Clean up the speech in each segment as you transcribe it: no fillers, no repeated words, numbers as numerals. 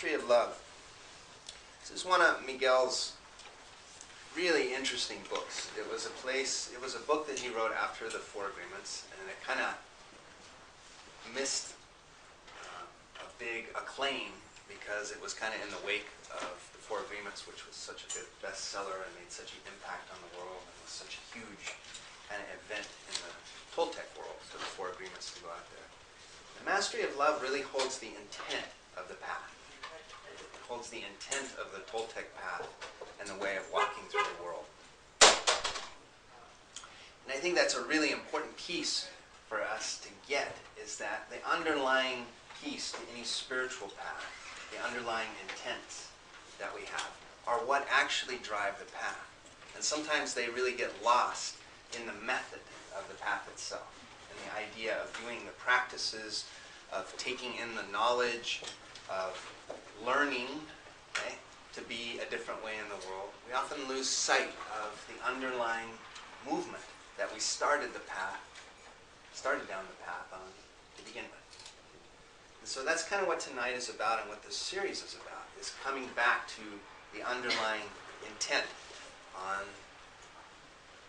Mastery of Love. This is one of Miguel's really interesting books. It was a book that he wrote after the Four Agreements, and it kind of missed a big acclaim because it was kind of in the wake of the Four Agreements, which was such a good bestseller and made such an impact on the world and was such a huge kind of event in the Toltec world for the Four Agreements to go out there. The Mastery of Love really holds the intent of the path. It holds the intent of the Toltec path and the way of walking through the world. And I think that's a really important piece for us to get, is that the underlying piece to any spiritual path, the underlying intents that we have, are what actually drive the path. And sometimes they really get lost in the method of the path itself, and the idea of doing the practices, of taking in the knowledge, of learning, okay, to be a different way in the world. We often lose sight of the underlying movement that we started down the path on to begin with. And so that's kind of what tonight is about, and what this series is about, is coming back to the underlying intent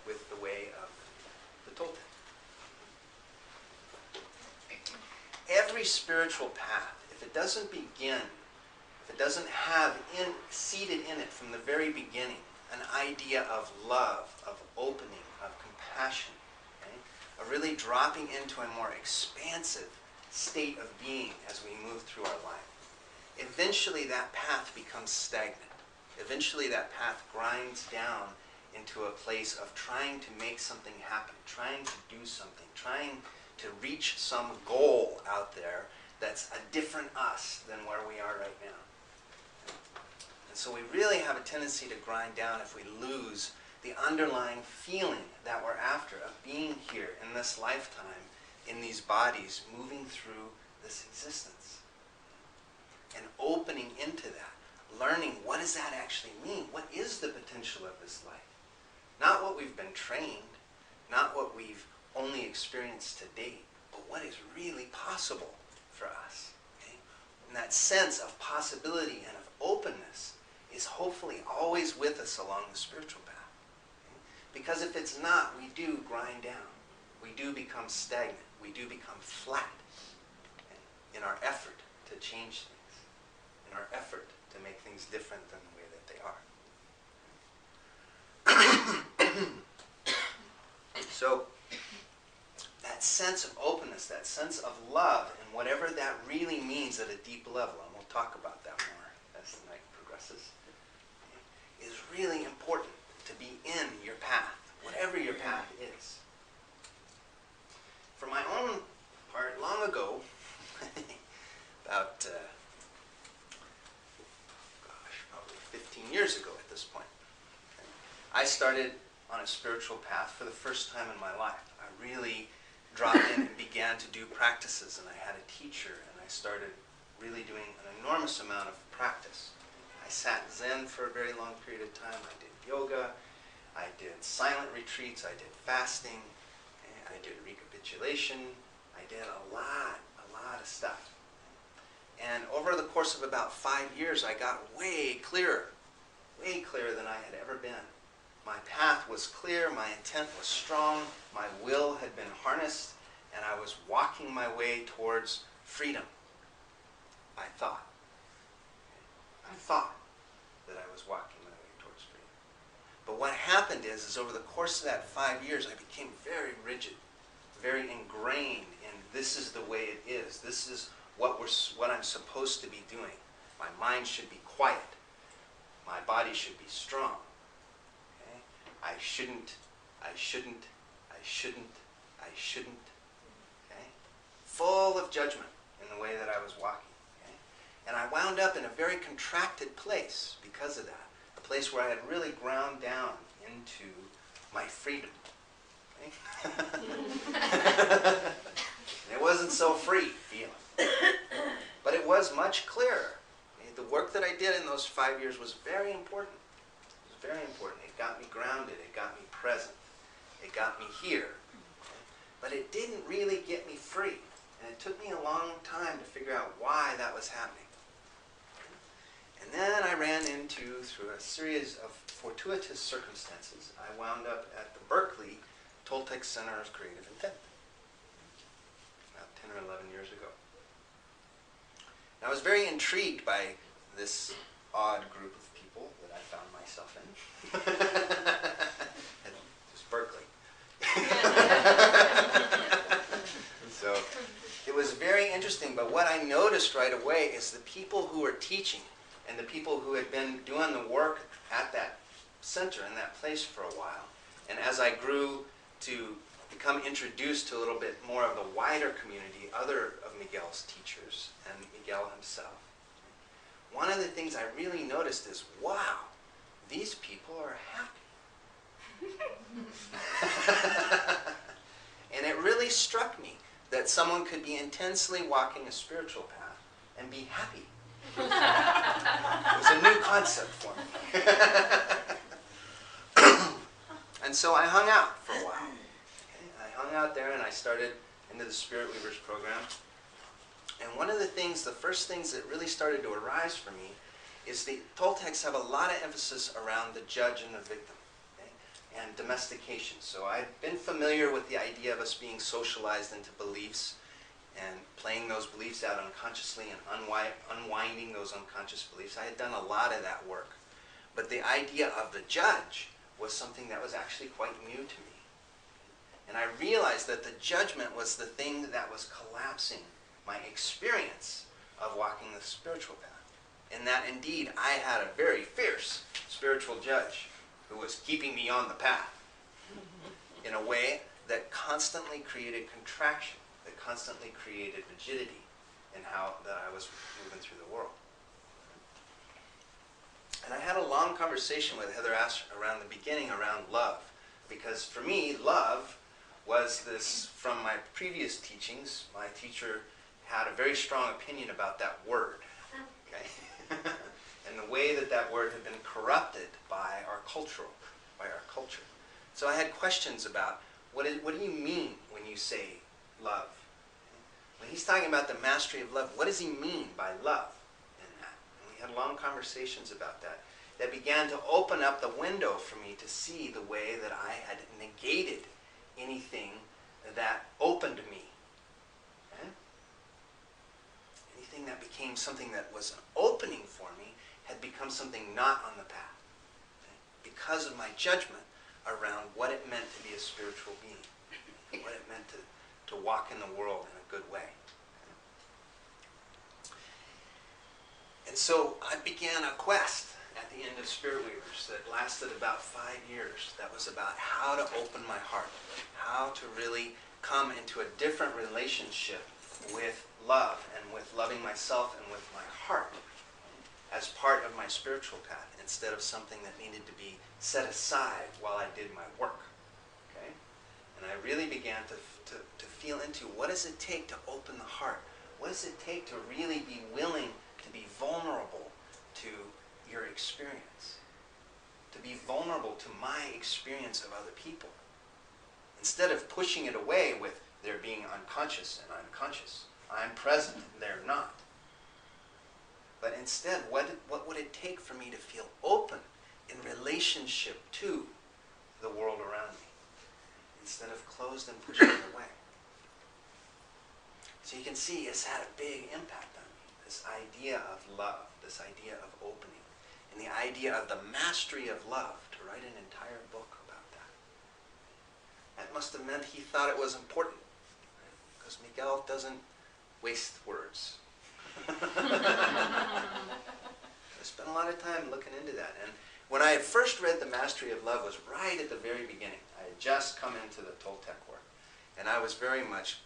with the way of the Toltec. Every spiritual path, if it doesn't have seated in it from the very beginning an idea of love, of opening, of compassion, okay, of really dropping into a more expansive state of being as we move through our life, eventually that path becomes stagnant. Eventually that path grinds down into a place of trying to make something happen, trying to do something, trying to reach some goal out there that's a different us than where we are right now. And so we really have a tendency to grind down if we lose the underlying feeling that we're after, of being here in this lifetime, in these bodies, moving through this existence. And opening into that, learning, what does that actually mean? What is the potential of this life? Not what we've been trained, not what we've only experienced to date, but what is really possible for us. Okay? And that sense of possibility and of openness is hopefully always with us along the spiritual path. Okay? Because if it's not, we do grind down. We do become stagnant. We do become flat, okay, in our effort to change things, in our effort to make things different than the way that they are. So, that sense of openness, that sense of love, and whatever that really means at a deep level, and we'll talk about that more as the night progresses, is really important to be in your path, whatever your path is. For my own part, long ago, about, probably 15 years ago at this point, I started on a spiritual path for the first time in my life. I really dropped in and began to do practices, and I had a teacher, and I started really doing an enormous amount of practice. I sat Zen for a very long period of time. I did yoga, I did silent retreats, I did fasting, I did recapitulation, I did a lot of stuff. And over the course of about 5 years, I got way clearer than I had ever been. My path was clear, my intent was strong, my will had been harnessed, and I was walking my way towards freedom. I thought that I was walking my way towards freedom. But what happened is over the course of that 5 years, I became very rigid, very ingrained in this is the way it is. This is what I'm supposed to be doing. My mind should be quiet. My body should be strong. Okay? I shouldn't. Okay? Full of judgment in the way that I was walking. Okay? And I wound up in a very contracted place because of that. A place where I had really ground down into my freedom. Okay? It wasn't so free feeling. But it was much clearer. Okay? The work that I did in those 5 years was very important. It was very important. It got me grounded. It got me present. It got me here. Okay? But it didn't really get me free. And it took me a long time to figure out why that was happening. And then I ran into, through a series of fortuitous circumstances, I wound up at the Berkeley Toltec Center of Creative Intent about 10 or 11 years ago. And I was very intrigued by this odd group of people that I found myself in. Just Berkeley. So it was very interesting, but what I noticed right away is the people who were teaching and the people who had been doing the work at that center in that place for a while, and as I grew to become introduced to a little bit more of the wider community, other of Miguel's teachers and Miguel himself, one of the things I really noticed is, wow, these people are happy. And it really struck me that someone could be intensely walking a spiritual path and be happy. It was a new concept for me. And so I hung out for a while. Okay? I hung out there and I started into the Spirit Weavers program. And one of the things, the first things that really started to arise for me is the Toltecs have a lot of emphasis around the judge and the victim, okay? And domestication. So I've been familiar with the idea of us being socialized into beliefs and playing those beliefs out unconsciously and unwinding those unconscious beliefs. I had done a lot of that work. But the idea of the judge was something that was actually quite new to me. And I realized that the judgment was the thing that was collapsing my experience of walking the spiritual path. And that indeed I had a very fierce spiritual judge who was keeping me on the path in a way that constantly created contraction, that constantly created rigidity in how that I was moving through the world. And I had a long conversation with Heather Ash around the beginning around love, because for me, love was this, from my previous teachings, my teacher had a very strong opinion about that word, okay? And the way that that word had been corrupted by our culture. So I had questions about, what do you mean when you say love? When he's talking about the mastery of love, what does he mean by love in that? And we had long conversations about that. That began to open up the window for me to see the way that I had negated anything that opened me. Okay? Anything that became something that was an opening for me had become something not on the path. Okay? Because of my judgment around what it meant to be a spiritual being. What it meant to walk in the world in a good way. And so I began a quest at the end of Spirit Weavers that lasted about 5 years. That was about how to open my heart, how to really come into a different relationship with love and with loving myself and with my heart as part of my spiritual path, instead of something that needed to be set aside while I did my work. Okay? And I really began to feel into, what does it take to open the heart? What does it take to really be willing to be vulnerable to your experience? To be vulnerable to my experience of other people. Instead of pushing it away with they're being unconscious and I'm conscious. I'm present, they're not. But instead, what would it take for me to feel open in relationship to the world around me, instead of closed and pushing it away? So you can see it's had a big impact on me, this idea of love, this idea of opening, and the idea of the mastery of love, to write an entire book about that. That must have meant he thought it was important, because Miguel doesn't waste words. I spent a lot of time looking into that. And when I had first read The Mastery of Love was right at the very beginning. I had just come into the Toltec work. And I was very much...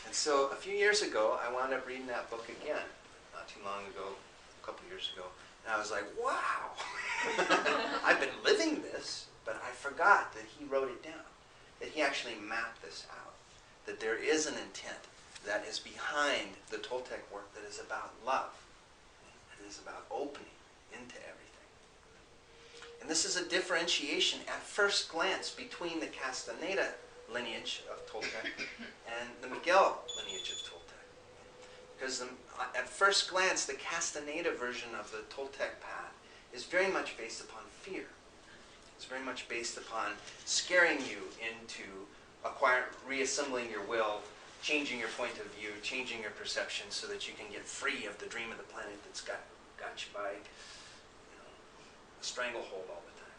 And so a few years ago, I wound up reading that book again. Not too long ago, a couple years ago. And I was like, wow! I've been living this, but I forgot that he wrote it down. That he actually mapped this out. That there is an intent that is behind the Toltec work that is about love. And is about opening into everything. And this is a differentiation at first glance between the Castaneda lineage of Toltec and the Miguel lineage of Toltec. Because at first glance, the Castaneda version of the Toltec path is very much based upon fear. It's very much based upon scaring you into reassembling your will, changing your point of view, changing your perception so that you can get free of the dream of the planet that's got you by a stranglehold all the time.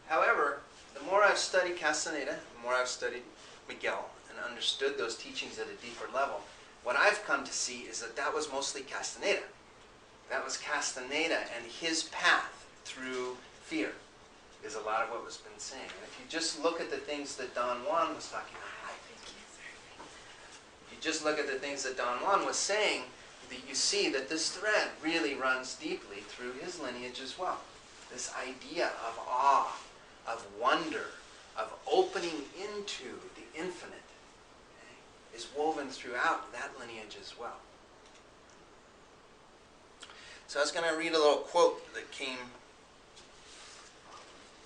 However, the more I've studied Castaneda, the more I've studied Miguel and understood those teachings at a deeper level, what I've come to see is that that was mostly Castaneda. That was Castaneda and his path through fear is a lot of what was been saying. And if you just look at the things that Don Juan was talking about, you just look at the things that Don Juan was saying, that you see that this thread really runs deeply through his lineage as well. This idea of awe, of wonder, of opening into the infinite, okay, is woven throughout that lineage as well. So I was going to read a little quote that came,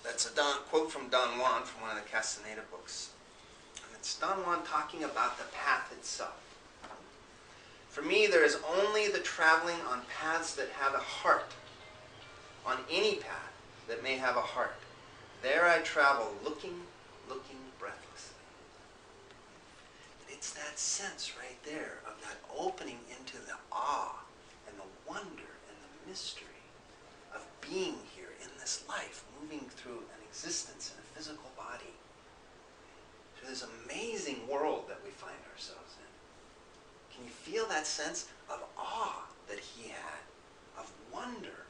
that's a quote from Don Juan from one of the Castaneda books. And it's Don Juan talking about the path itself. For me, there is only the traveling on paths that have a heart, on any path that may have a heart. There I travel, looking breathlessly. And it's that sense right there of that opening into the awe and the wonder and the mystery of being here in this life, moving through an existence in a physical body, through this amazing world that we find ourselves in. Can you feel that sense of awe that he had, of wonder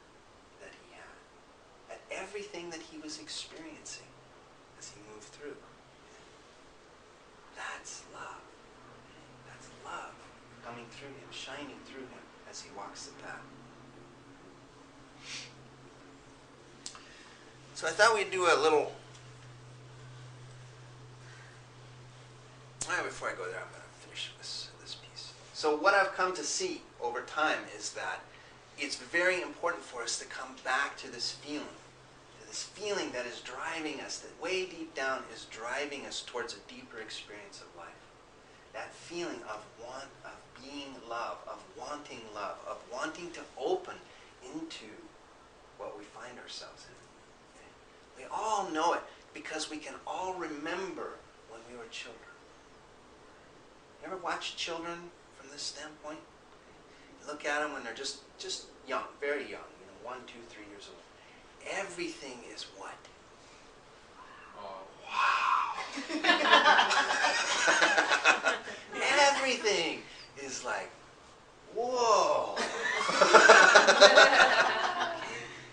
that he had, at everything that he was experiencing as he moved through? That's love. That's love coming through him, shining through him as he walks the path. So I thought we'd do a little... before I go there, I'm going to finish this piece. So what I've come to see over time is that it's very important for us to come back to this feeling that is driving us, that way deep down is driving us towards a deeper experience of life. That feeling of being love, of wanting to open into what we find ourselves in. We all know it because we can all remember when we were children. You ever watch children from this standpoint? You look at them when they're just young, very young, 1, 2, 3 years old. Everything is what? Wow. Everything is like, whoa.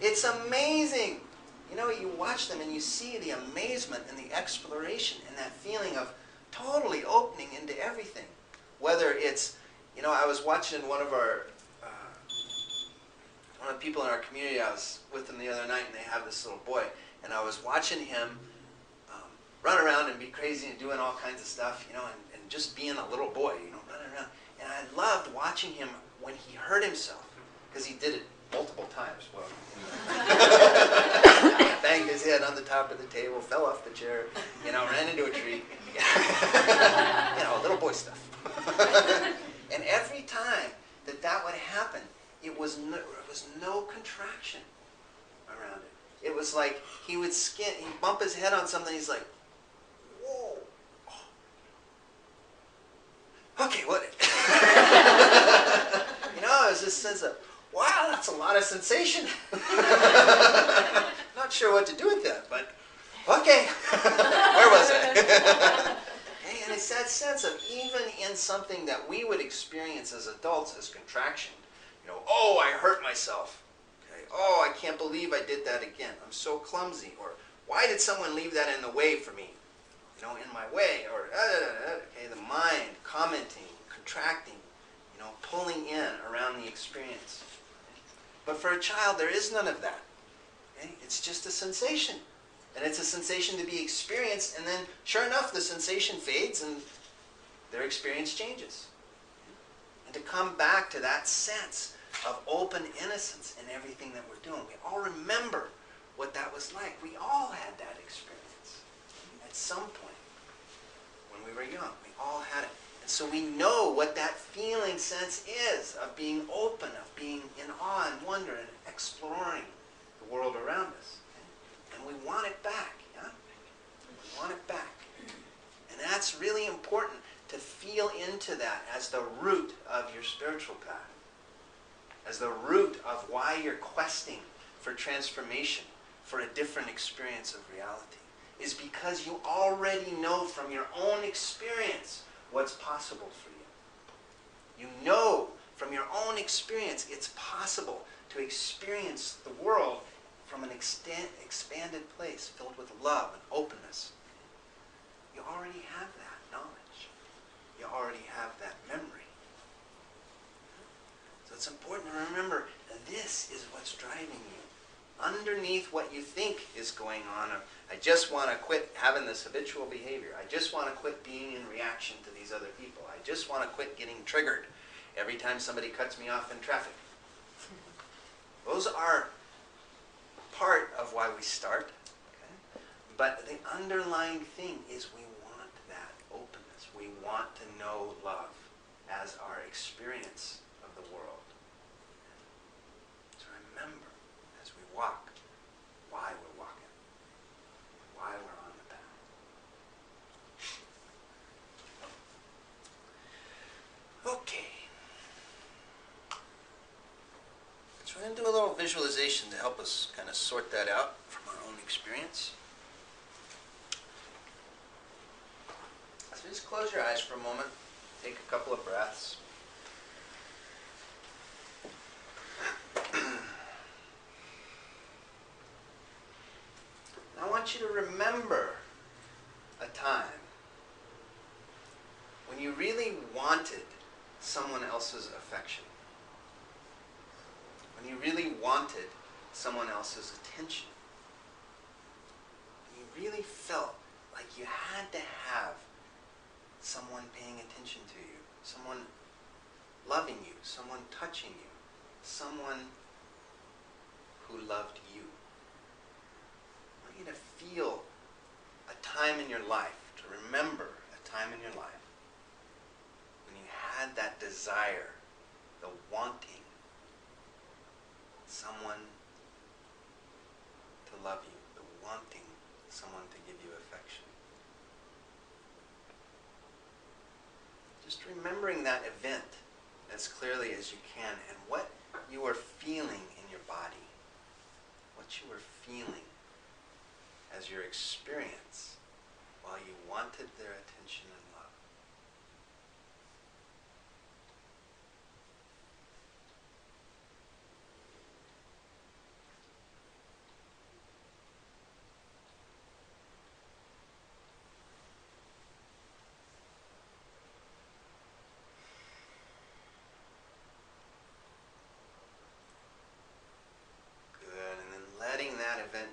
It's amazing. You watch them and you see the amazement and the exploration and that feeling of totally opening into everything. Whether it's, I was watching one of the people in our community, I was with them the other night, and they have this little boy, and I was watching him run around and be crazy and doing all kinds of stuff, and just being a little boy, running around. And I loved watching him when he hurt himself, because he did it multiple times. Well, banged his head on the top of the table, fell off the chair, ran into a tree. Little boy stuff. And every time that would happen, it was no contraction around it. It was like he'd bump his head on something, he's like, whoa. Okay, what? It was this sense of, wow, that's a lot of sensation. Not sure what to do with that, but okay. Where was I? And it's that sense of, even in something that we would experience as adults as contraction, oh, I hurt myself. Okay. Oh, I can't believe I did that again. I'm so clumsy. Or, why did someone leave that in the way for me? In my way. Or, okay, the mind commenting, contracting, pulling in around the experience. But for a child, there is none of that. Okay? It's just a sensation. And it's a sensation to be experienced, and then, sure enough, the sensation fades and their experience changes. And to come back to that sense of open innocence in everything that we're doing. We all remember what that was like. We all had that experience at some point when we were young. We all had it. And so we know what that feeling sense is of being open, of being in awe and wonder and exploring the world around us. Okay? And we want it back. Yeah? We want it back. And that's really important to feel into that as the root of your spiritual path. As the root of why you're questing for transformation, for a different experience of reality, is because you already know from your own experience what's possible for you. You know from your own experience it's possible to experience the world from an expanded place filled with love and openness. You already have that knowledge. You already have that memory. So it's important to remember that this is what's driving you. Underneath what you think is going on, I just want to quit having this habitual behavior. I just want to quit being in reaction to these other people. I just want to quit getting triggered every time somebody cuts me off in traffic. Those are part of why we start. Okay? But the underlying thing is we want that openness. We want to know love as our experience of the world. So remember, as we walk, why we're walking, why we're on the path. Okay. So we're going to do a little visualization to help us kind of sort that out from our own experience. So just close your eyes for a moment. Take a couple of breaths. I want you to remember a time when you really wanted someone else's affection. When you really wanted someone else's attention. When you really felt like you had to have someone paying attention to you, someone loving you, someone touching you, someone who loved you. I want you to feel a time in your life, to remember a time in your life when you had that desire, the wanting someone to love you, the wanting someone to give you affection. Just remembering that event as clearly as you can and what you were feeling in your body, what you were feeling as your experience while you wanted their attention and love.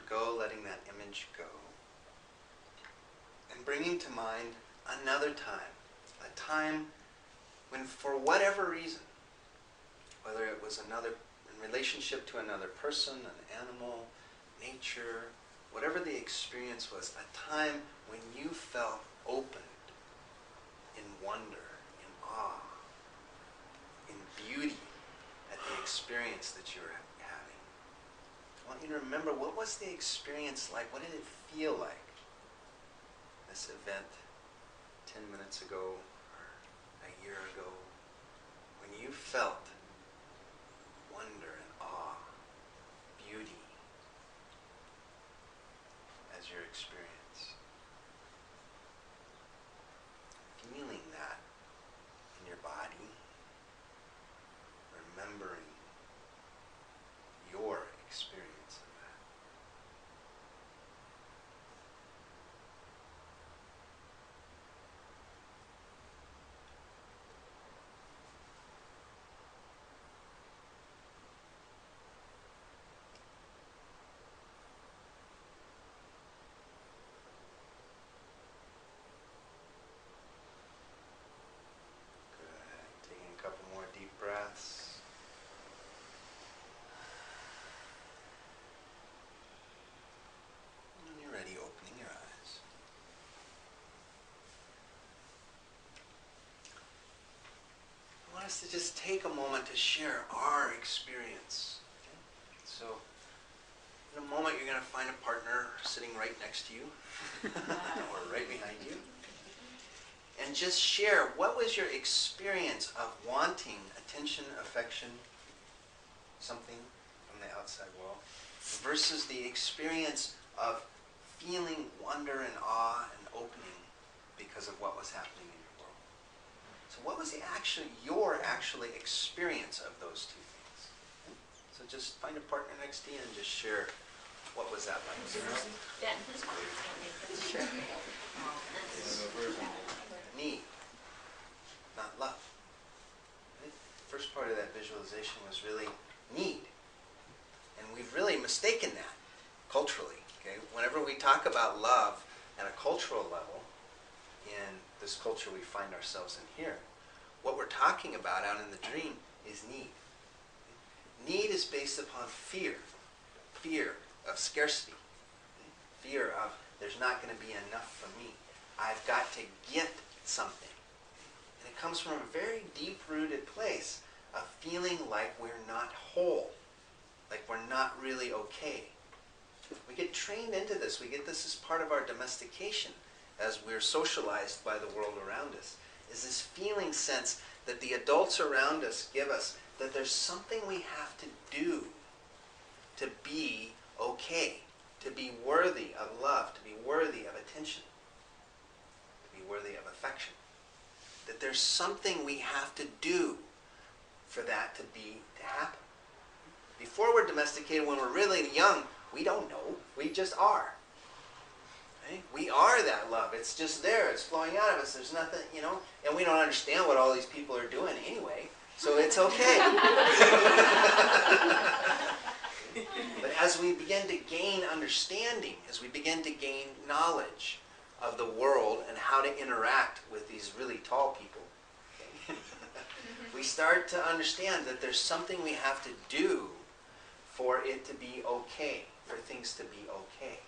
Go, letting that image go. And bringing to mind another time. A time when, for whatever reason, whether it was another, in relationship to another person, an animal, nature, whatever the experience was, a time when you felt opened in wonder, in awe, in beauty at the experience that you were having. I want you to remember, what was the experience like? What did it feel like? This event 10 minutes ago or a year ago, when you felt wonder and awe, beauty as your experience. Feeling that in your body, remembering your experience of that. us to just take a moment to share our experience. Okay? So, in a moment, you're going to find a partner sitting right next to you or right behind you. And just share, what was your experience of wanting attention, affection, something from the outside world, versus the experience of feeling wonder and awe and opening because of what was happening in your world. So what was your actually experience of those two things? So just find a partner next to you and just share, what was that like? Need, not love. Right? First part of that visualization was really need. And we've really mistaken that culturally. Okay? Whenever we talk about love at a cultural level, in this culture we find ourselves in here, what we're talking about out in the dream is need. Need is based upon fear. Fear of scarcity. Fear of there's not going to be enough for me. I've got to get something. And it comes from a very deep-rooted place of feeling like we're not whole, like we're not really okay. We get trained into this. We get this as part of our domestication as we're socialized by the world around us, is this feeling sense that the adults around us give us that there's something we have to do to be okay, to be worthy of love, to be worthy of attention, to be worthy of affection. That there's something we have to do for that to happen. Before we're domesticated, when we're really young, we don't know. We just are. Right? We are that love. It's just there. It's flowing out of us. There's nothing, and we don't understand what all these people are doing anyway, so it's okay. But as we begin to gain understanding, as we begin to gain knowledge of the world and how to interact with these really tall people, okay, we start to understand that there's something we have to do for it to be okay, for things to be okay.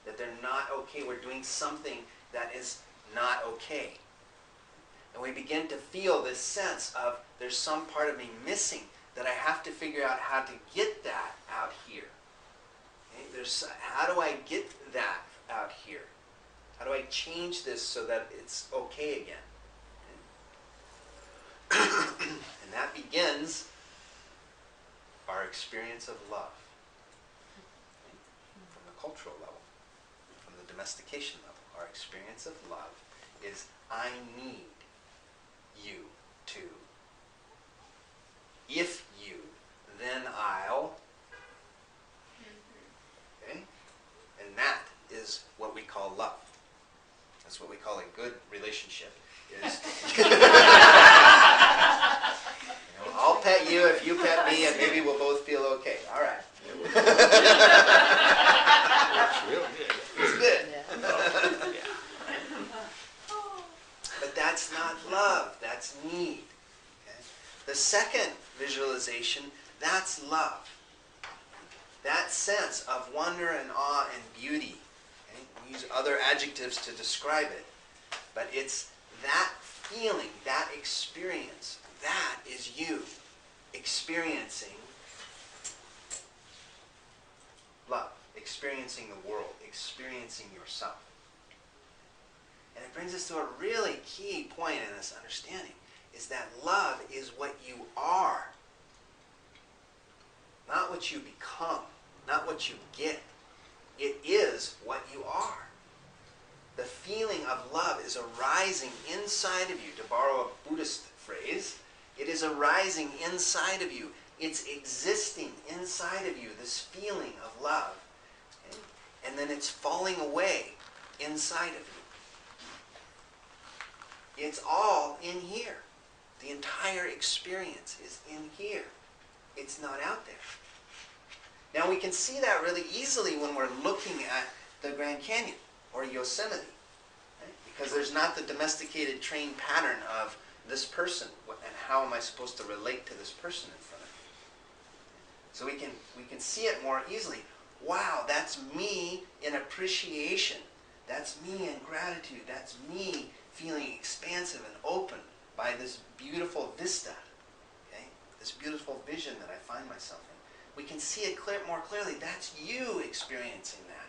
That they're not okay. We're doing something that is not okay. And we begin to feel this sense of there's some part of me missing, that I have to figure out how to get that out here. Okay? How do I get that out here? How do I change this so that it's okay again? Okay? And that begins our experience of love. Okay? From the cultural level, from the domestication level. Our experience of love is, I need you to. If you, then I'll. Okay? And that is what we call love. That's what we call a good relationship. Is I'll pet you if you pet me, and maybe we'll both feel okay. All right. That's real good. It's good. Yeah. But that's not love. That's need. Okay? The second visualization, that's love. That sense of wonder and awe and beauty. Okay? We use other adjectives to describe it. But it's that feeling, that experience, that is you experiencing love, experiencing the world, experiencing yourself. And it brings us to a really key point in this understanding, is that love is what you are, not what you become, not what you get. It is what you are. The feeling of love is arising inside of you. To borrow a Buddhist phrase, it is arising inside of you. It's existing inside of you, this feeling of love. Okay? And then it's falling away inside of you. It's all in here. The entire experience is in here. It's not out there. Now we can see that really easily when we're looking at the Grand Canyon or Yosemite, right? Because there's not the domesticated trained pattern of this person and how am I supposed to relate to this person in front of me. So we can see it more easily. Wow, that's me in appreciation. That's me in gratitude. That's me feeling expansive and open by this beautiful vista this beautiful vision that I find myself in. We can see it more clearly. That's you experiencing that.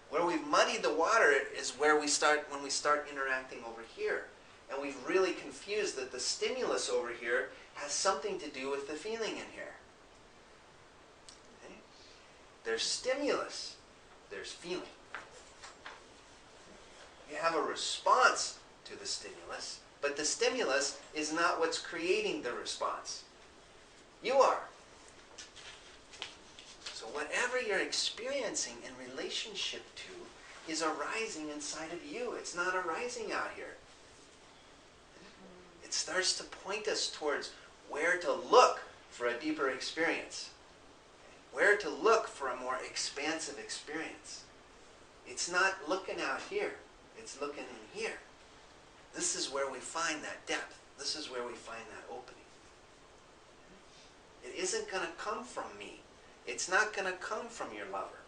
Where we've muddied the water is where we start when we start interacting over here. And we've really confused that the stimulus over here has something to do with the feeling in here. Okay? There's stimulus, there's feeling. You have a response to the stimulus, but the stimulus is not what's creating the response. You are. So whatever you're experiencing in relationship to is arising inside of you. It's not arising out here. It starts to point us towards where to look for a deeper experience. Where to look for a more expansive experience. It's not looking out here. It's looking in here. This is where we find that depth. This is where we find that opening. It isn't going to come from me. It's not going to come from your lover.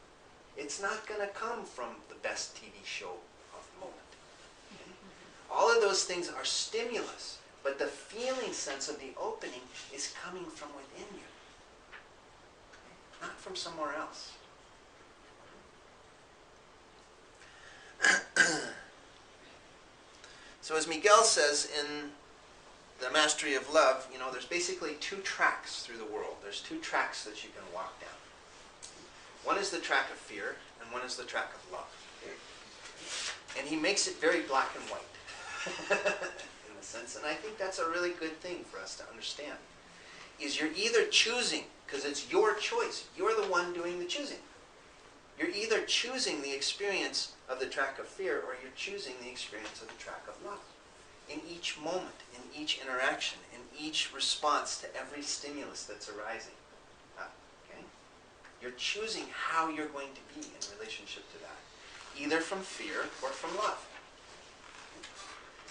It's not going to come from the best TV show of the moment. Okay? All of those things are stimulus, but the feeling sense of the opening is coming from within you, okay? Not from somewhere else. So as Miguel says in The Mastery of Love, there's basically two tracks through the world. There's two tracks that you can walk down. One is the track of fear, and one is the track of love. And he makes it very black and white, in a sense, and I think that's a really good thing for us to understand, is you're either choosing, because it's your choice, you're the one doing the choosing. You're either choosing the experience of the track of fear, or you're choosing the experience of the track of love. In each moment, in each interaction, in each response to every stimulus that's arising. Okay? You're choosing how you're going to be in relationship to that, either from fear or from love.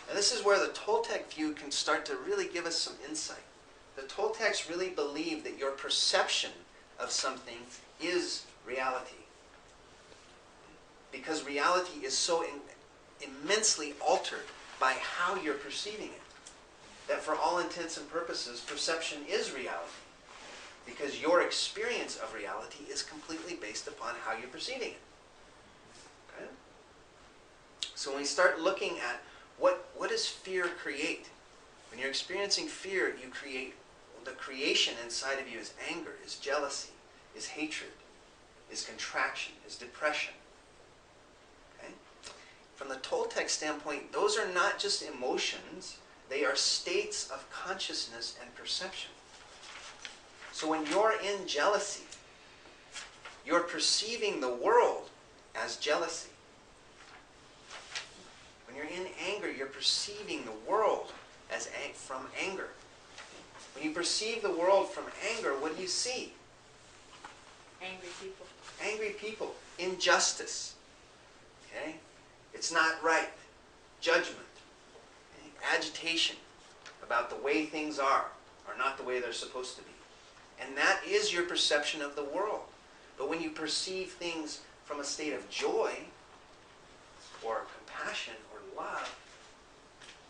And this is where the Toltec view can start to really give us some insight. The Toltecs really believe that your perception of something is reality. Because reality is so immensely altered by how you're perceiving it, that for all intents and purposes, perception is reality. Because your experience of reality is completely based upon how you're perceiving it. Okay? So when we start looking at what does fear create? When you're experiencing fear, you create, the creation inside of you is anger, is jealousy, is hatred, is contraction, is depression. From the Toltec standpoint, those are not just emotions, they are states of consciousness and perception. So when you're in jealousy, you're perceiving the world as jealousy. When you're in anger, you're perceiving the world as from anger. When you perceive the world from anger, what do you see? Angry people. Angry people. Injustice. Okay? It's not right. Judgment. Okay? Agitation about the way things are not the way they're supposed to be. And that is your perception of the world. But when you perceive things from a state of joy, or compassion, or love,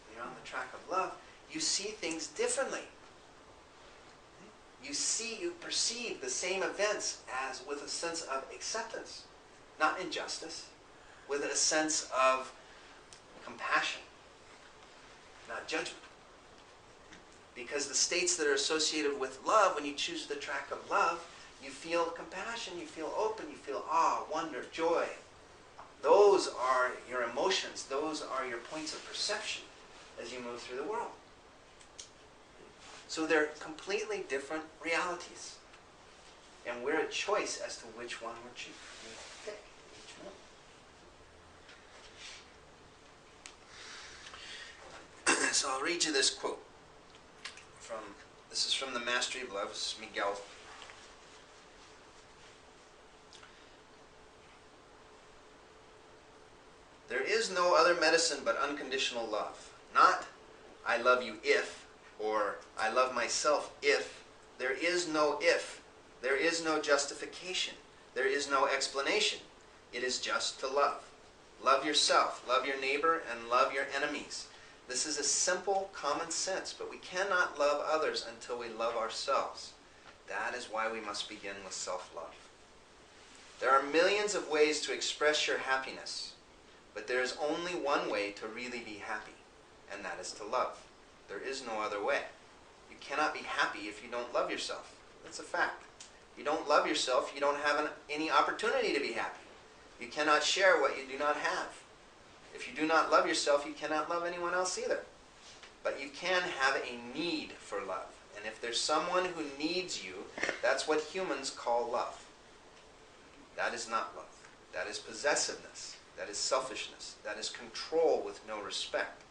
when you're on the track of love, you see things differently. You perceive the same events as with a sense of acceptance, not injustice, with a sense of compassion, not judgment. Because the states that are associated with love, when you choose the track of love, you feel compassion, you feel open, you feel awe, wonder, joy. Those are your emotions, those are your points of perception as you move through the world. So they're completely different realities. And we're a choice as to which one we're choosing to pick each moment. So I'll read you this quote. This is from The Mastery of Love. This is Miguel. There is no other medicine but unconditional love. Not, I love you if, or I love myself if. There is no if. There is no justification. There is no explanation. It is just to love. Love yourself, love your neighbor, and love your enemies. This is a simple common sense, but we cannot love others until we love ourselves. That is why we must begin with self-love. There are millions of ways to express your happiness, but there is only one way to really be happy, and that is to love. There is no other way. You cannot be happy if you don't love yourself. That's a fact. If you don't love yourself, you don't have any opportunity to be happy. You cannot share what you do not have. If you do not love yourself, you cannot love anyone else either. But you can have a need for love. And if there's someone who needs you, that's what humans call love. That is not love. That is possessiveness. That is selfishness. That is control with no respect.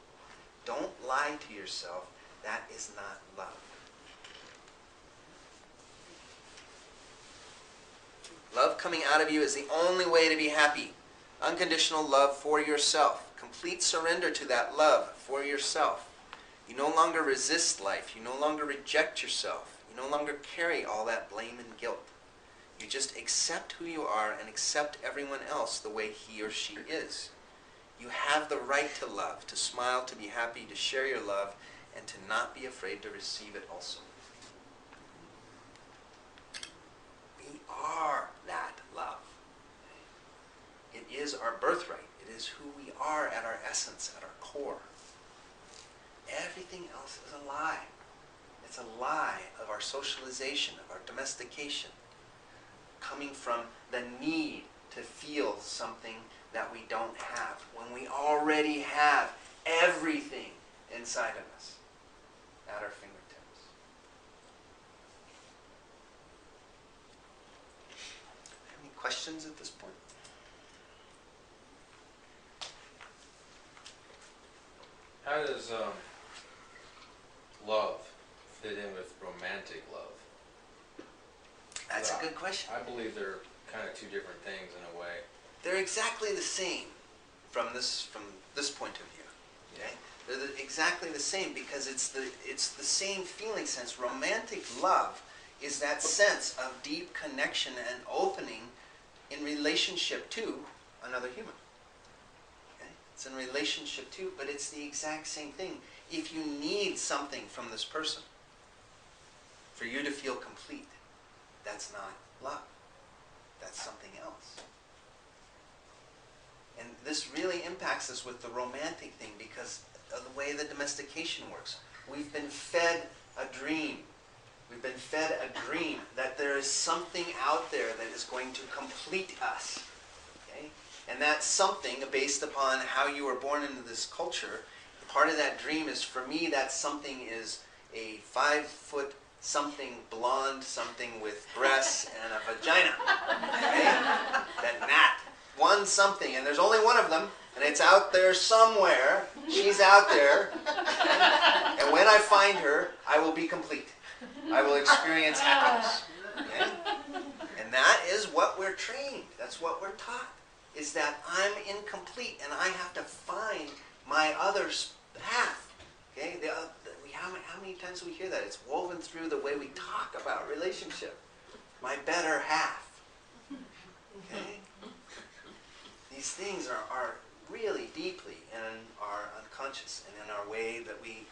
Don't lie to yourself. That is not love. Love coming out of you is the only way to be happy. Unconditional love for yourself. Complete surrender to that love for yourself. You no longer resist life. You no longer reject yourself. You no longer carry all that blame and guilt. You just accept who you are and accept everyone else the way he or she is. You have the right to love, to smile, to be happy, to share your love, and to not be afraid to receive it also. We are that love. It is our birthright. It is who we are at our essence, at our core. Everything else is a lie. It's a lie of our socialization, of our domestication, coming from the need to feel something that we don't have, when we already have everything inside of us at our fingertips. Any questions at this point? How does love fit in with romantic love? That's a good question. I believe they're kind of two different things in a way. They're exactly the same from this point of view. Okay? They're exactly the same because it's the same feeling sense. Romantic love is that sense of deep connection and opening in relationship to another human. Okay? It's in relationship to, but it's the exact same thing. If you need something from this person for you to feel complete, that's not love. That's something else. And this really impacts us with the romantic thing because of the way the domestication works. We've been fed a dream. We've been fed a dream that there is something out there that is going to complete us. Okay? And that something, based upon how you were born into this culture, part of that dream is, for me, that something is a 5-foot something blonde, something with breasts and a vagina. Okay? That one something, and there's only one of them, and it's out there somewhere. She's out there. Okay? And when I find her, I will be complete. I will experience happiness. Okay? And that is what we're trained. That's what we're taught. Is that I'm incomplete and I have to find my other half. Okay? How many times do we hear that? It's woven through the way we talk about relationship. My better half. Okay? These things are really deeply in our unconscious and in our way that we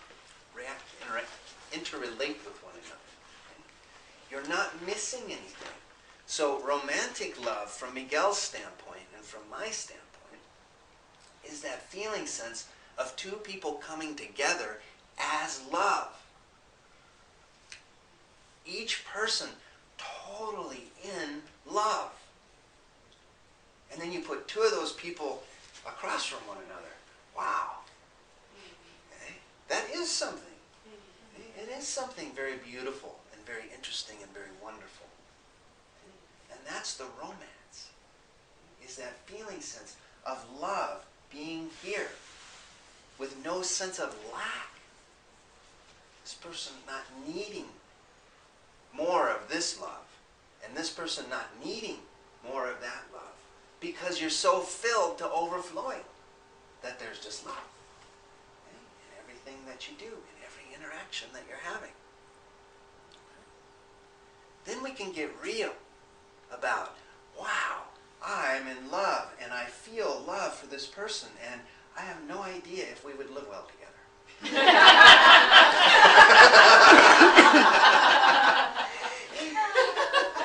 interrelate with one another. Okay? You're not missing anything. So romantic love, from Miguel's standpoint and from my standpoint, is that feeling sense of two people coming together as love. Each person totally in love. And then you put two of those people across from one another. Wow. Okay? That is something. Okay? It is something very beautiful and very interesting and very wonderful. And that's the romance. Is that feeling sense of love being here with no sense of lack. This person not needing more of this love, and this person not needing more of that love, because you're so filled to overflowing that there's just love. Okay? In everything that you do, in every interaction that you're having. Okay? Then we can get real about, wow, I'm in love, and I feel love for this person, and I have no idea if we would live well together. Is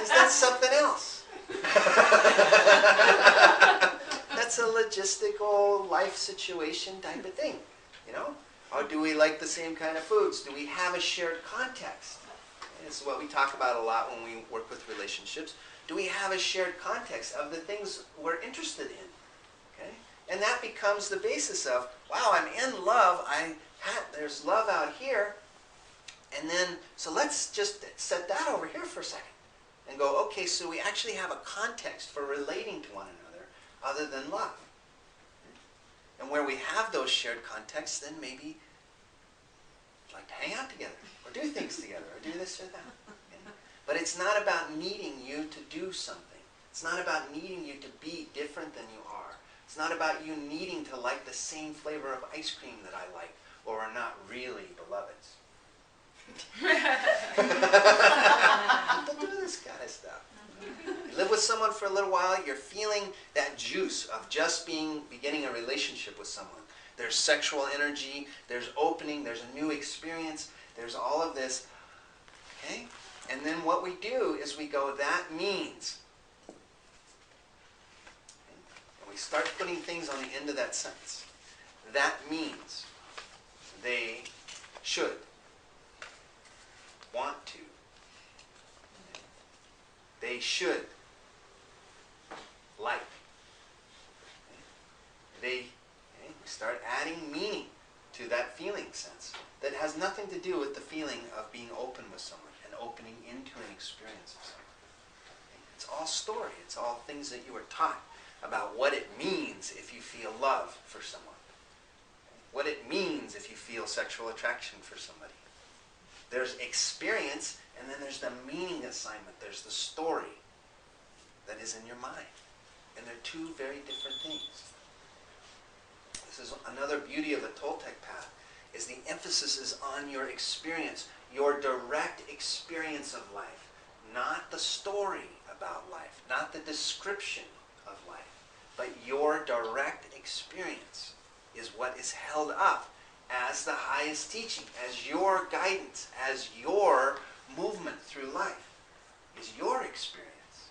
that something else? That's a logistical life situation type of thing, you know? Or do we like the same kind of foods? Do we have a shared context? And this is what we talk about a lot when we work with relationships. Do we have a shared context of the things we're interested in? Okay? And that becomes the basis of, wow, I'm in love. There's love out here. And then, so let's just set that over here for a second. And go, okay, so we actually have a context for relating to one another other than love. And where we have those shared contexts, then maybe like to hang out together, or do things together, or do this or that. Okay? But it's not about needing you to do something. It's not about needing you to be different than you are. It's not about you needing to like the same flavor of ice cream that I like, or are not really beloveds. People do this kind of stuff. You live with someone for a little while, you're feeling that juice of just beginning a relationship with someone. There's sexual energy, there's opening, there's a new experience, there's all of this. Okay? And then what we do is we go, that means. Okay? And we start putting things on the end of that sentence. That means they should want to. They should like. We start adding meaning to that feeling sense that has nothing to do with the feeling of being open with someone and opening into an experience of someone. It's all story. It's all things that you were taught about what it means if you feel love for someone. What it means if you feel sexual attraction for somebody. There's experience, and then there's the meaning assignment. There's the story that is in your mind. And they're two very different things. This is another beauty of the Toltec path, is the emphasis is on your experience, your direct experience of life, not the story about life, not the description of life, but your direct experience is what is held up as the highest teaching, as your guidance, as your movement through life, is your experience.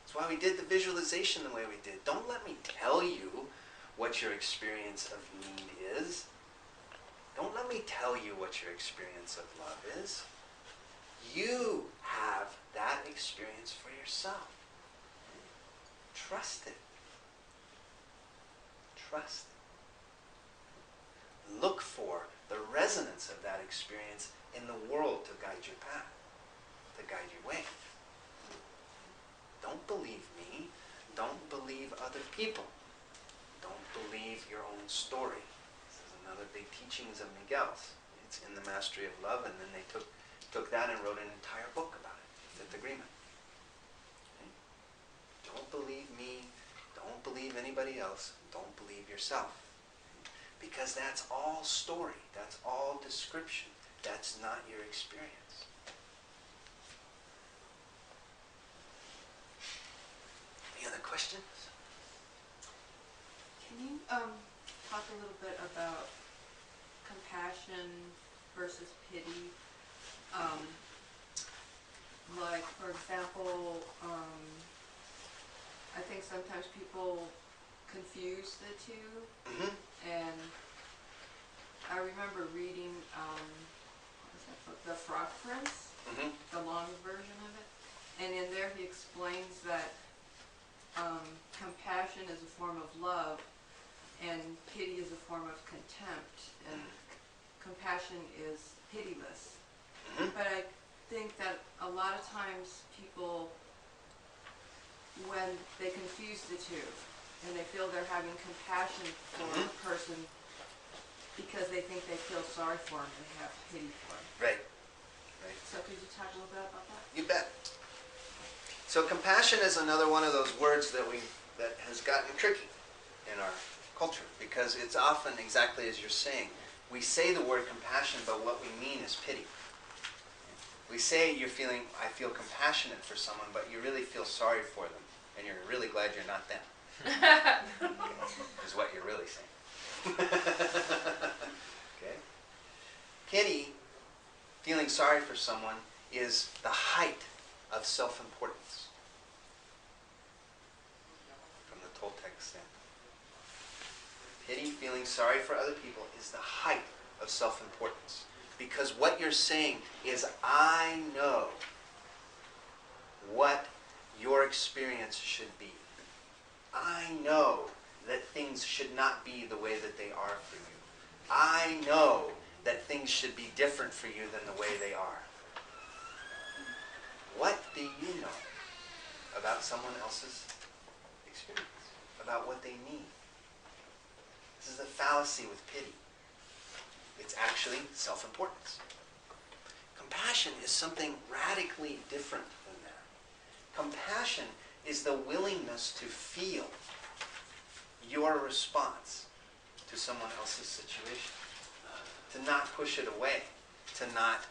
That's why we did the visualization the way we did. Don't let me tell you what your experience of need is. Don't let me tell you what your experience of love is. You have that experience for yourself. Trust it. Trust it. Look for the resonance of that experience in the world to guide your path, to guide your way. Don't believe me. Don't believe other people. Don't believe your own story. This is another big teachings of Miguel's. It's in the Mastery of Love, and then they took that and wrote an entire book about it, the Fifth Agreement. Okay? Don't believe me. Don't believe anybody else. Don't believe yourself. Because that's all story. That's all description. That's not your experience. Any other questions? Can you talk a little bit about compassion versus pity? Like, for example, I think sometimes people confuse the two. Mm-hmm. And I remember reading, what was that book? The Frog Prince, Mm-hmm. the long version of it. And in there he explains that compassion is a form of love and pity is a form of contempt. And compassion is pitiless. Mm-hmm. But I think that a lot of times people, when they confuse the two, and they feel they're having compassion for a person because they think they feel sorry for them and they have pity for them. Right. Right. So could you talk a little bit about that? You bet. So compassion is another one of those words that has gotten tricky in our culture, because it's often exactly as you're saying. We say the word compassion, but what we mean is pity. We say I feel compassionate for someone, but you really feel sorry for them, and you're really glad you're not them. Is what you're really saying. Okay? sorry for someone is the height of self-importance. From the Toltec standpoint. Pity, feeling sorry for other people, is the height of self-importance. Because what you're saying is, I know what your experience should be. I know that things should not be the way that they are for you. I know that things should be different for you than the way they are. What do you know about someone else's experience? About what they need? This is the fallacy with pity. It's actually self-importance. Compassion is something radically different than that. Compassion is the willingness to feel your response to someone else's situation. To not push it away. To not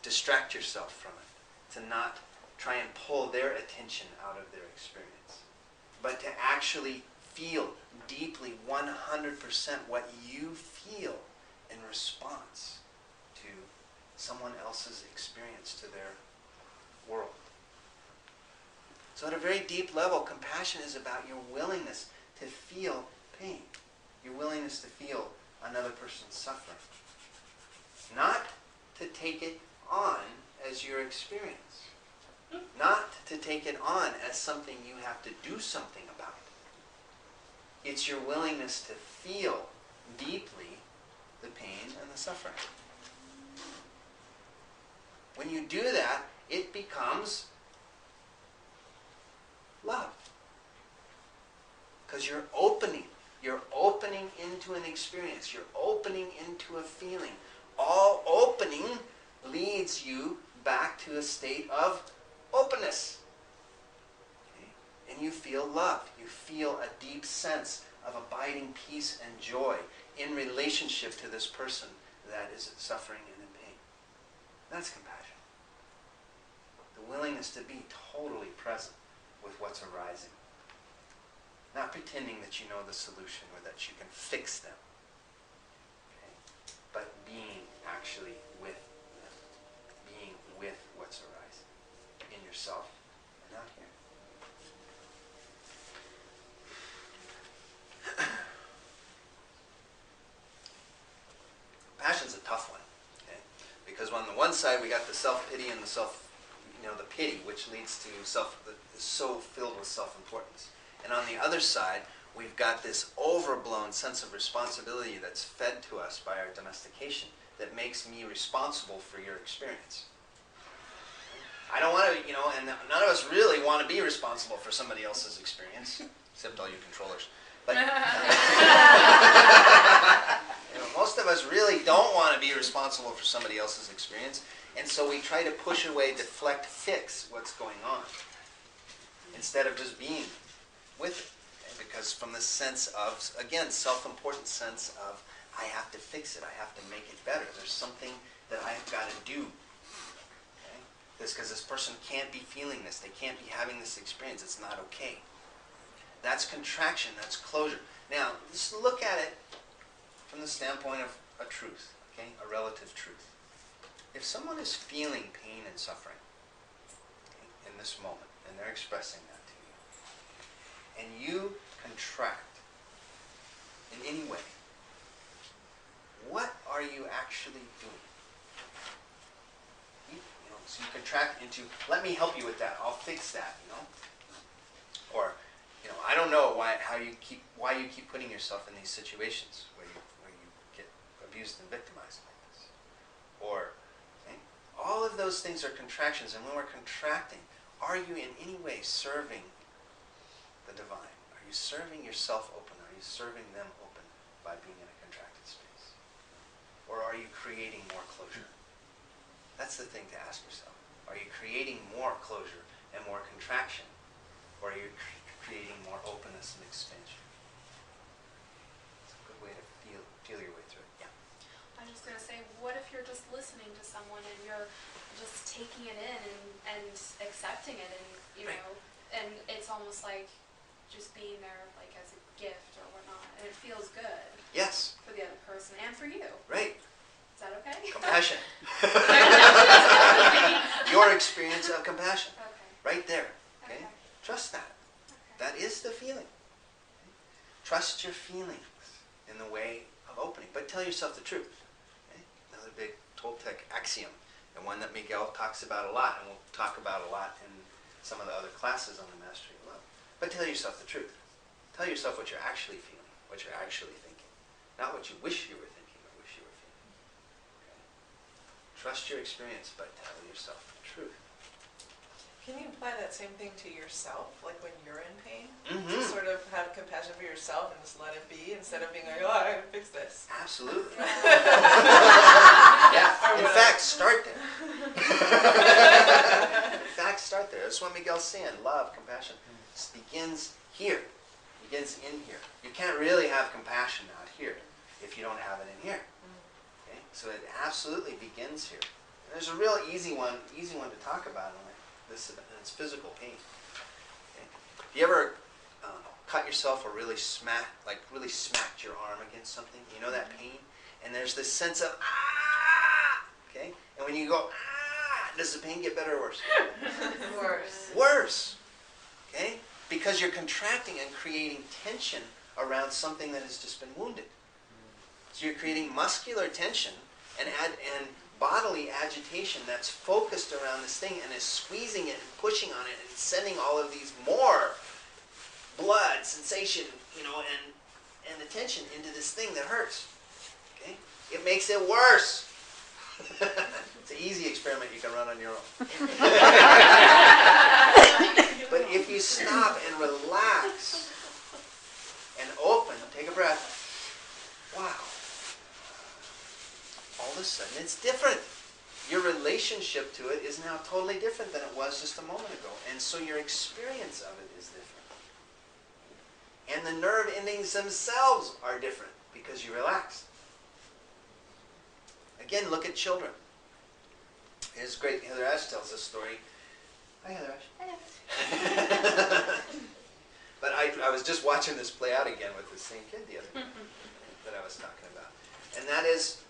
distract yourself from it. To not try and pull their attention out of their experience. But to actually feel deeply, 100% what you feel in response to someone else's experience, to their world. So at a very deep level, compassion is about your willingness to feel pain. Your willingness to feel another person's suffering. Not to take it on as your experience. Not to take it on as something you have to do something about. It's your willingness to feel deeply the pain and the suffering. When you do that, it becomes love. Because you're opening into an experience. You're opening into a feeling. All opening leads you back to a state of openness. Okay? And you feel love. You feel a deep sense of abiding peace and joy in relationship to this person that is suffering and in pain. That's compassion. The willingness to be totally present with what's arising. Not pretending that you know the solution or that you can fix them. Okay? But being actually with them. Being with what's arising. In yourself and out here. Passion's a tough one. Okay? Because on the one side we got the self-pity and the pity, which leads to is so filled with self-importance. And on the other side, we've got this overblown sense of responsibility that's fed to us by our domestication that makes me responsible for your experience. I don't want to, and none of us really want to be responsible for somebody else's experience, except all you controllers. But most of us really don't want to be responsible for somebody else's experience, and so we try to push away, deflect, fix what's going on, instead of just being with it. Okay? Because from the sense of, again, self-important sense of, I have to fix it, I have to make it better. There's something that I've got to do. Okay? Because this person can't be feeling this, they can't be having this experience, it's not okay. That's contraction, that's closure. Now, just look at it from the standpoint of a truth, okay? A relative truth. If someone is feeling pain and suffering, okay, in this moment, and they're expressing that to you, and you contract in any way, what are you actually doing? So you contract into, let me help you with that, I'll fix that, Or, I don't know why you keep putting yourself in these situations where you get abused and victimized like this. Or, okay, all of those things are contractions, and when we're contracting, are you in any way serving the divine? Are you serving yourself open? Are you serving them open by being in a contracted space? Or are you creating more closure? That's the thing to ask yourself. Are you creating more closure and more contraction? Or are you creating more openness and expansion? It's a good way to feel your way through it. Yeah. I was just going to say, what if you're just listening to someone and you're just taking it in and accepting it, and and it's almost like just being there like as a gift or whatnot, and it feels good. Yes. For the other person and for you. Right. Is that okay? Compassion. experience of compassion. Okay. Right there. Okay? Okay. Trust that. Okay. That is the feeling. Trust your feelings in the way of opening, but tell yourself the truth. Okay? Another big Toltec axiom, and one that Miguel talks about a lot, and we'll talk about a lot in some of the other classes on the Mastery of Love. But tell yourself the truth. Tell yourself what you're actually feeling, what you're actually thinking. Not what you wish you were thinking or wish you were feeling. Okay? Trust your experience, but tell yourself the truth. Can you apply that same thing to yourself, like when you're in pain? Mm-hmm. To sort of have compassion for yourself and just let it be instead of being like, oh, I gotta fix this. Absolutely. Yeah. In fact, start there. In fact, start there. That's what Miguel's saying. Love, compassion. It begins here. It begins in here. You can't really have compassion out here if you don't have it in here. Okay? So it absolutely begins here. There's a real easy one to talk about in this, and it's physical pain. Okay? If you ever cut yourself or really smacked your arm against something, you know that pain? And there's this sense of, ah! Okay? And when you go, ah! Does the pain get better or worse? Worse. Worse. Okay? Because you're contracting and creating tension around something that has just been wounded. So you're creating muscular tension and bodily agitation that's focused around this thing and is squeezing it and pushing on it and sending all of these more blood, sensation, and attention into this thing that hurts. Okay? It makes it worse. It's an easy experiment you can run on your own. But if you stop and relax and open, take a breath, wow. All of a sudden it's different. Your relationship to it is now totally different than it was just a moment ago. And so your experience of it is different. And the nerve endings themselves are different because you relaxed. Again, look at children. It's great. Heather Ash tells this story. Hi, Heather Ash. But I was just watching this play out again with the same kid the other day that I was talking about. And that is,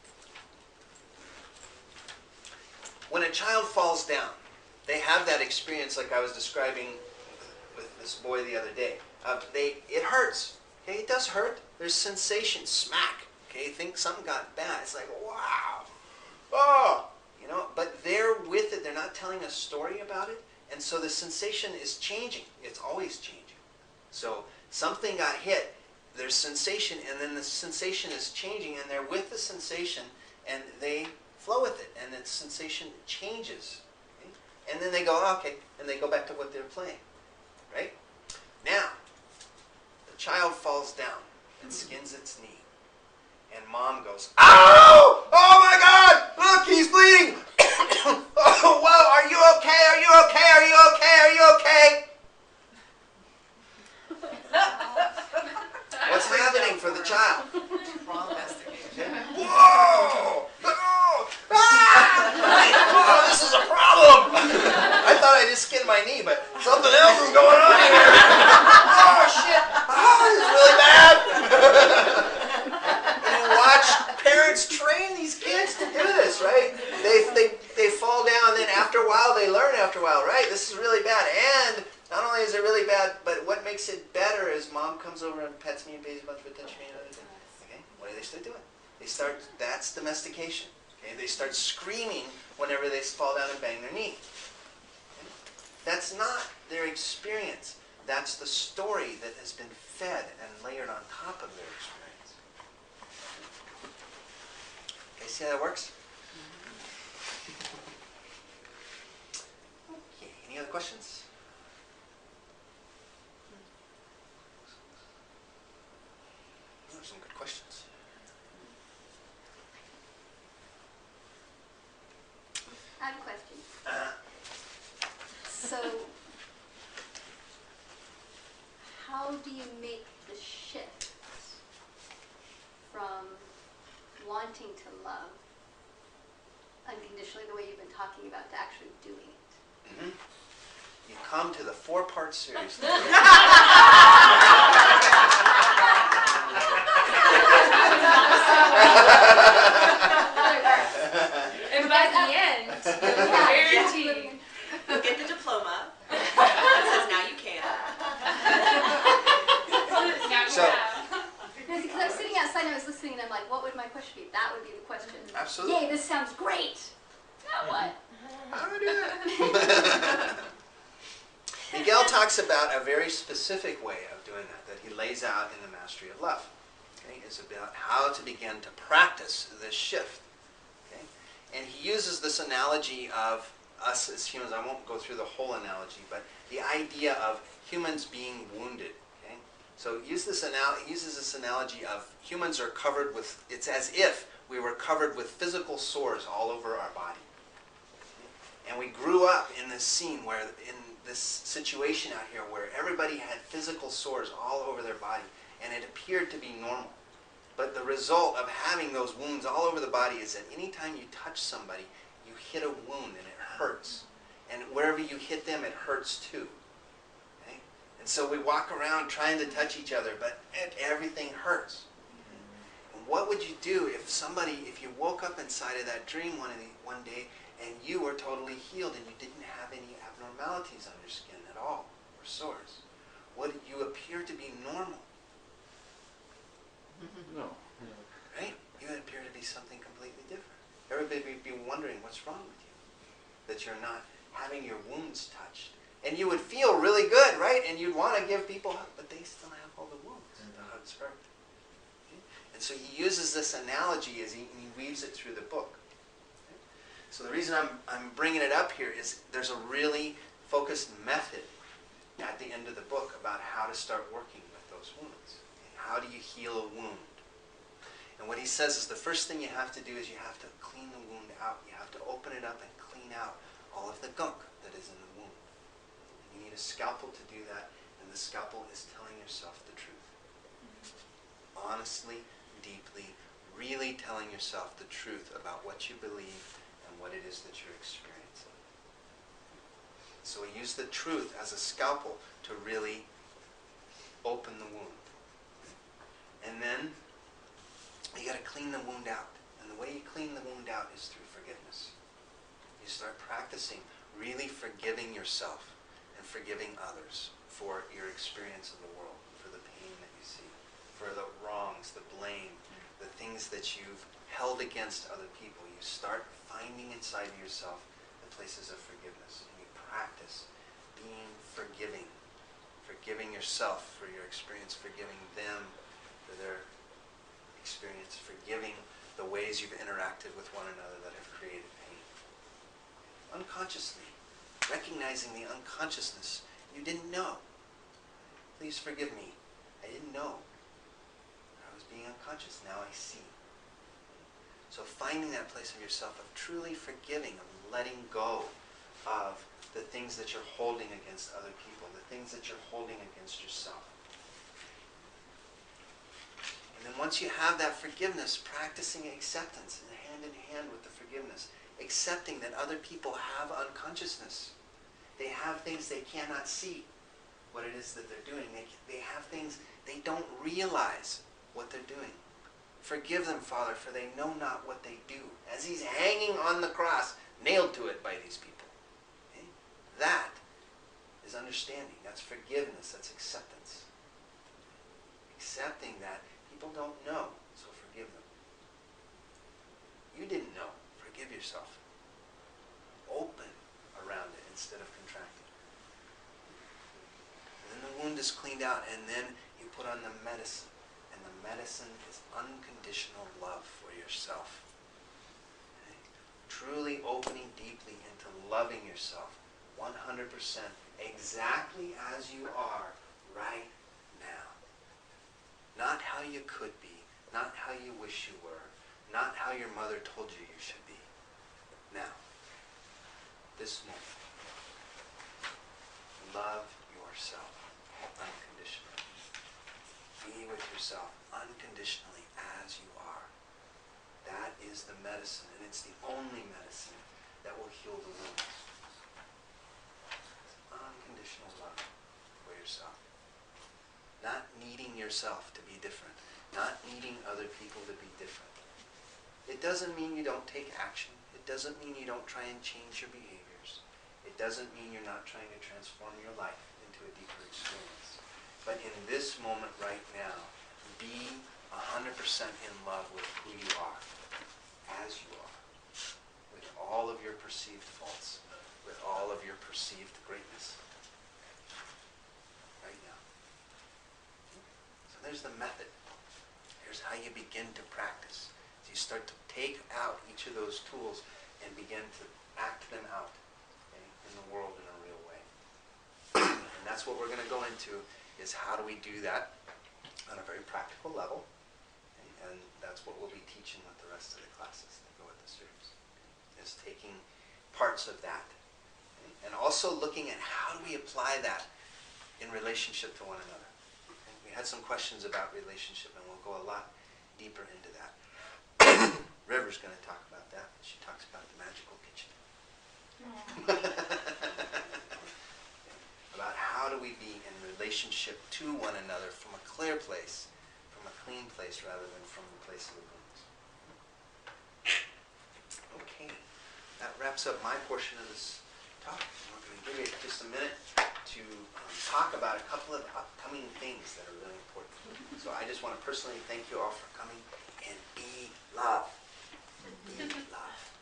when a child falls down, they have that experience like I was describing with this boy the other day. It hurts. Okay, it does hurt. There's sensation, smack. Okay, think something got bad. It's like, wow. Oh! But they're with it. They're not telling a story about it. And so the sensation is changing. It's always changing. So something got hit. There's sensation, and then the sensation is changing, and they're with the sensation, and they flow with it, and the sensation changes. Okay? And then they go, oh, okay, and they go back to what they're playing. Right? Now, the child falls down and skins its knee. And mom goes, ow! Oh my God! Look, he's bleeding! Oh, whoa, are you okay? Are you okay? Are you okay? Are you okay? What's happening for the child? Wrong investigation. Whoa! Oh! Ah! Whoa, this is a problem! I thought I just skinned my knee, but something else is going on here. Oh, shit! Oh, this is really bad! And you watch parents train these kids to do this, right? They fall down, and then after a while, they learn after a while, right? This is really bad. And not only is it really bad, but what makes it better is mom comes over and pets me and pays a bunch of attention to me and other things. Okay? What do they start doing? That's domestication. Okay? They start screaming whenever they fall down and bang their knee. Okay? That's not their experience. That's the story that has been fed and layered on top of their experience. Okay, see how that works? Okay, any other questions? Those are some good questions. I have a question. Uh, So, how do you make the shift from wanting to love unconditionally the way you've been talking about to actually doing it? mhm. You come to the 4-part series. And by the end, guaranteed. push me? That would be the question. Absolutely. Yay, this sounds great. Now what? How do we do that? Miguel talks about a very specific way of doing that he lays out in The Mastery of Love. Okay? It's about how to begin to practice this shift. Okay? And he uses this analogy of us as humans. I won't go through the whole analogy, but the idea of humans being wounded. Okay? So he uses this analogy of humans are covered with, it's as if we were covered with physical sores all over our body. And we grew up in this scene where, in this situation out here where everybody had physical sores all over their body, and it appeared to be normal. But the result of having those wounds all over the body is that anytime you touch somebody, you hit a wound and it hurts. And wherever you hit them, it hurts too. Okay? And so we walk around trying to touch each other, but everything hurts. And what would you do if you woke up inside of that dream one day and you were totally healed and you didn't have any abnormalities on your skin at all, or sores? Would you appear to be normal? No. Right? You would appear to be something completely different. Everybody would be wondering what's wrong with you. That you're not having your wounds touched. And you would feel really good, right? And you'd want to give people hug, but they still have all the wounds. The hugs hurt. Okay? And so he uses this analogy as he weaves it through the book. Okay? So the reason I'm bringing it up here is there's a really focused method at the end of the book about how to start working with those wounds. Okay? How do you heal a wound? And what he says is the first thing you have to do is you have to clean the wound out. You have to open it up and clean out all of the gunk that is in the wound. And you need a scalpel to do that, and the scalpel is telling yourself the truth. Honestly, deeply, really telling yourself the truth about what you believe and what it is that you're experiencing. So we use the truth as a scalpel to really open the wound. And then you got to clean the wound out. And the way you clean the wound out is through forgiveness. You start practicing really forgiving yourself and forgiving others for your experience of the world, for the pain that you see, for the wrongs, the blame, the things that you've held against other people. You start finding inside of yourself the places of forgiveness. And you practice being forgiving. Forgiving yourself for your experience, forgiving them for their experience, forgiving the ways you've interacted with one another that have created pain. Unconsciously, recognizing the unconsciousness you didn't know. Please forgive me. I didn't know. I was being unconscious. Now I see. So finding that place of yourself of truly forgiving, of letting go of the things that you're holding against other people, the things that you're holding against yourself. And then once you have that forgiveness, practicing acceptance hand in hand with the forgiveness. Accepting that other people have unconsciousness. They have things they cannot see what it is that they're doing. They have things they don't realize what they're doing. Forgive them, Father, for they know not what they do. As he's hanging on the cross, nailed to it by these people. Okay? That is understanding. That's forgiveness. That's acceptance. Accepting that people don't know, so forgive them. You didn't know. Forgive yourself. Open around it instead of contracting. And then the wound is cleaned out, and then you put on the medicine. And the medicine is unconditional love for yourself. Okay? Truly opening deeply into loving yourself 100% exactly as you are right now. Not how you could be, not how you wish you were, not how your mother told you you should be. Now, this moment, love yourself unconditionally. Be with yourself unconditionally as you are. That is the medicine, and it's the only medicine that will heal the wounds. Unconditional love for yourself. Not needing yourself to be different. Not needing other people to be different. It doesn't mean you don't take action. It doesn't mean you don't try and change your behaviors. It doesn't mean you're not trying to transform your life into a deeper experience. But in this moment right now, be 100% in love with who you are, as you are, with all of your perceived faults, with all of your perceived greatness. Right now. So there's the method. Here's how you begin to practice. So you start to take out each of those tools and begin to act them out, okay, in the world in a real way. And that's what we're going to go into, is how do we do that on a very practical level. Okay? And that's what we'll be teaching with the rest of the classes that go with the series, is taking parts of that. Okay? And also looking at how do we apply that in relationship to one another. Okay? We had some questions about relationship, and we'll go a lot deeper into that. River's going to talk about that. She talks about the magical kitchen. About how do we be in relationship to one another from a clear place, from a clean place, rather than from the place of ignorance. Okay, that wraps up my portion of this talk. We're going to give you just a minute to talk about a couple of upcoming things that are really important. So I just want to personally thank you all for coming, and be love. Be love.